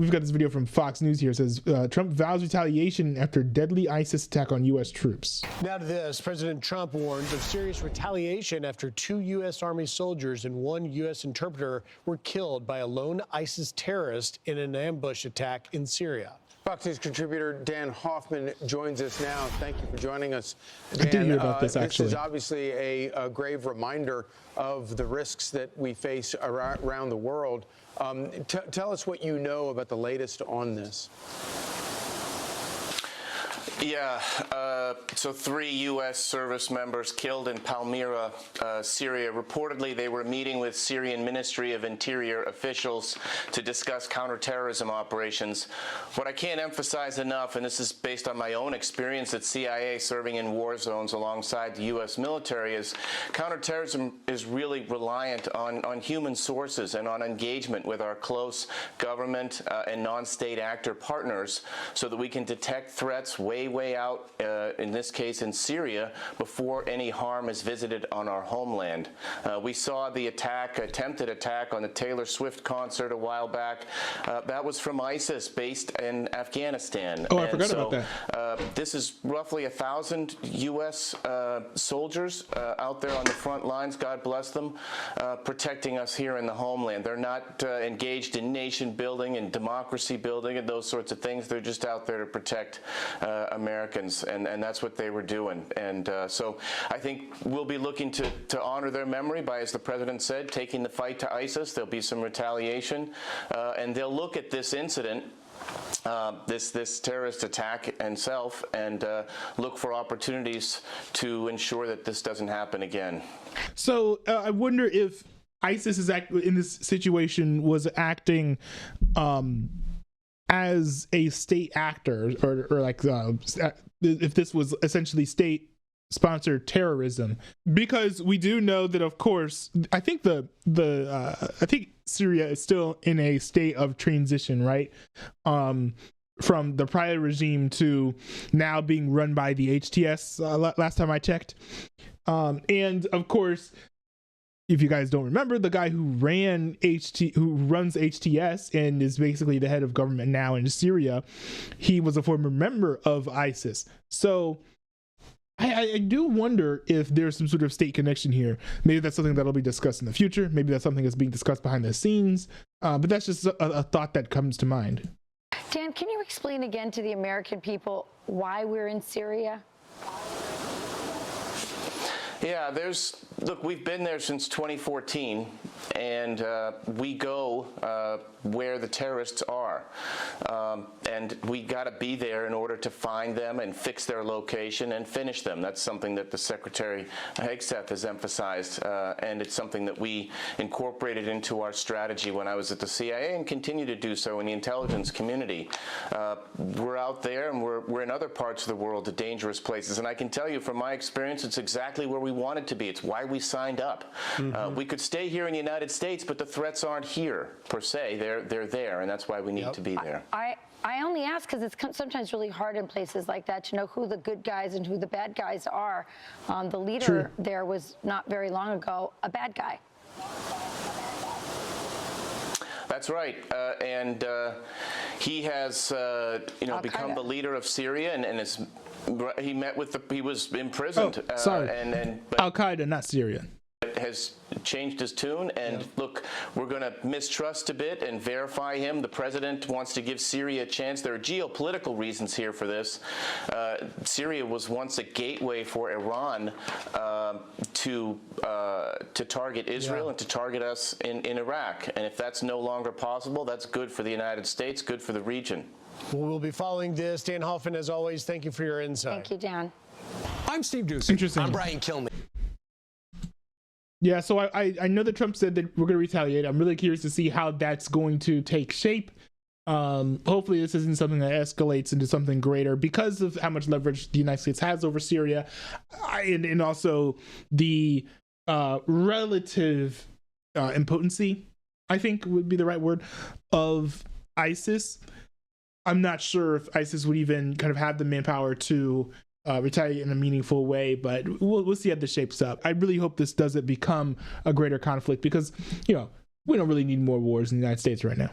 we've got this video from Fox News here. It says Trump vows retaliation after deadly ISIS attack on U.S. troops. Now to this, President Trump warns of serious retaliation after 2 U.S. Army soldiers and 1 U.S. interpreter were killed by a lone ISIS terrorist in an ambush attack in Syria. Fox News contributor Dan Hoffman joins us now. Thank you for joining us, Dan. I did hear about this, actually. This is obviously a grave reminder of the risks that we face around the world. Tell us what you know about the latest on this. Yeah, so 3 U.S. service members killed in Palmyra, Syria. Reportedly, they were meeting with Syrian Ministry of Interior officials to discuss counterterrorism operations. What I can't emphasize enough, and this is based on my own experience at CIA serving in war zones alongside the U.S. military, is counterterrorism is really reliant on human sources and on engagement with our close government and non-state actor partners so that we can detect threats way out, in this case in Syria, before any harm is visited on our homeland. We saw the attempted attack on the Taylor Swift concert a while back. That was from ISIS based in Afghanistan. Oh, I forgot about that. This is roughly 1,000 U.S. Soldiers out there on the front lines, God bless them, protecting us here in the homeland. They're not engaged in nation building and democracy building and those sorts of things. They're just out there to protect Americans, and that's what they were doing. And so I think we'll be looking to honor their memory by, as the president said, taking the fight to ISIS. There'll be some retaliation, and they'll look at this incident, this terrorist attack itself, and look for opportunities to ensure that this doesn't happen again. So I wonder if ISIS is in this situation was acting as a state actor, or like if this was essentially state sponsored terrorism, because we do know that, of course, I think I think Syria is still in a state of transition, right? From the prior regime to now being run by the HTS, last time I checked. And of course, if you guys don't remember, the guy who runs HTS and is basically the head of government now in Syria, he was a former member of ISIS. So I do wonder if there's some sort of state connection here. Maybe that's something that'll be discussed in the future. Maybe that's something that's being discussed behind the scenes. But that's just a thought that comes to mind. Dan, can you explain again to the American people why we're in Syria? Yeah, look, we've been there since 2014, and we go where the terrorists are. And we got to be there in order to find them and fix their location and finish them. That's something that the Secretary Hegseth has emphasized, and it's something that we incorporated into our strategy when I was at the CIA and continue to do so in the intelligence community. We're out there, and we're in other parts of the world, the dangerous places. And I can tell you from my experience, it's exactly where we wanted to be. It's why we signed up. We could stay here in the United States, but the threats aren't here per se. They're there, and that's why we need to be there. I only ask because it's sometimes really hard in places like that to know who the good guys and who the bad guys are. The leader there was not very long ago a bad guy. That's right, and he has, become the leader of Syria, and he was imprisoned. Al Qaeda, not Syria. Has changed his tune, and look, we're going to mistrust a bit and verify him. The president wants to give Syria a chance. There are geopolitical reasons here for this. Syria was once a gateway for Iran to target Israel and to target us in Iraq. And if that's no longer possible, that's good for the United States, good for the region. Well, we'll be following this. Dan Hoffman, as always, thank you for your insight. Thank you, Dan. I'm Steve Doocy. Interesting. I'm Brian Kilmeade. Yeah, so I know that Trump said that we're going to retaliate. I'm really curious to see how that's going to take shape. Hopefully this isn't something that escalates into something greater because of how much leverage the United States has over Syria, and also the relative impotency, I think would be the right word, of ISIS. I'm not sure if ISIS would even kind of have the manpower to retaliate in a meaningful way, but we'll see how this shapes up. I really hope this doesn't become a greater conflict because, we don't really need more wars in the United States right now.